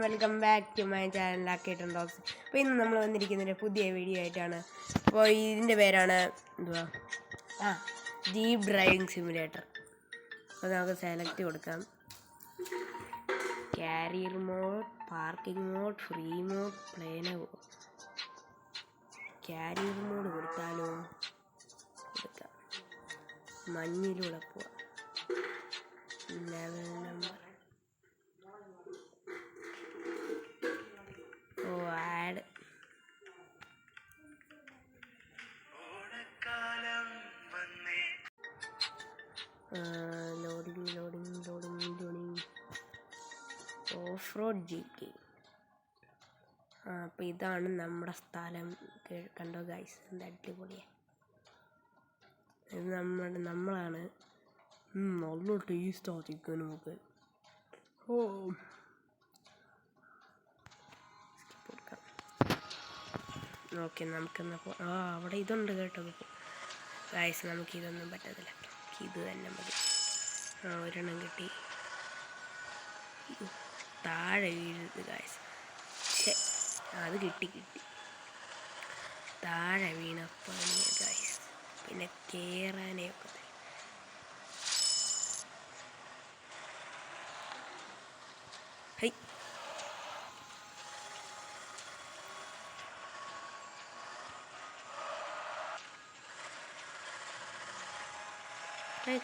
Welcome back to my channel ആക്കിയിട്ടും dogs. അപ്പോൾ ഇന്ന് നമ്മൾ വന്നിരിക്കുന്നൊരു പുതിയ വീഡിയോ ആയിട്ടാണ്. അപ്പോൾ ഇതിൻ്റെ പേരാണ് എന്തുവാ ജീപ്പ് ഡ്രൈവിംഗ് സിമുലേറ്റർ. അപ്പോൾ നമുക്ക് സെലക്ട് കൊടുക്കാം. Carrier mode, parking mode, free mode, plane mode. Carrier mode കൊടുത്താലോ? കൊടുക്കാം. മഞ്ഞിലൂടെ പോവാം. Level number add. Loading off road jeep. അപ്പോൾ ഇതാണ് നമ്മുടെ സ്ഥലം. കണ്ടോ ഗൈസ്, എന്ത് അടിപൊളിയാണ്. ഇത് നമ്മളാണ്. നല്ല ടേസ്റ്റാണ് ചിക്കനൊക്കെ. ഓക്കെ, നമുക്കെന്നാ അവിടെ ഇതുണ്ട് കേട്ടോ ഗൈസ്. നമുക്കിതൊന്നും പറ്റത്തില്ല, ഇത് തന്നെ മതി. ഒരെണ്ണം കിട്ടി. താഴെ വീഴുന്നത് ഗൈസ്. അത് കിട്ടി. താഴെ വീണപ്പോൾ ഗൈസ് പിന്നെ കയറാനേ ഒക്കത്തില്ല. ഹൈ,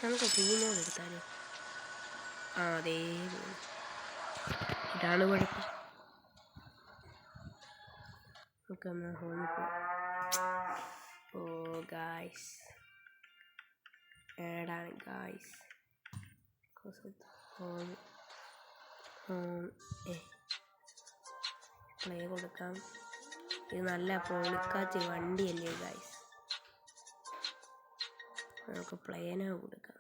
നമുക്ക് ഫ്രീ മോഡ് എടുത്താലോ? അതേ ഇതാണ് കുഴപ്പം. നമുക്ക് എന്നാൽ ഹോമിൽ പോവാം. Guys ഏടാണ് guys. പ്ലേ കൊടുക്കാം. ഇത് നല്ല പൊളിക്കാച്ച വണ്ടിയല്ലേ ഗായ്സ്. നമുക്ക് പ്ലേനോ കൊടുക്കാം.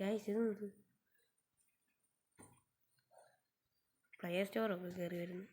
ഗായ്സ്, ഇത് പ്ലേ സ്റ്റോറൊക്കെ കയറി വരുന്നു.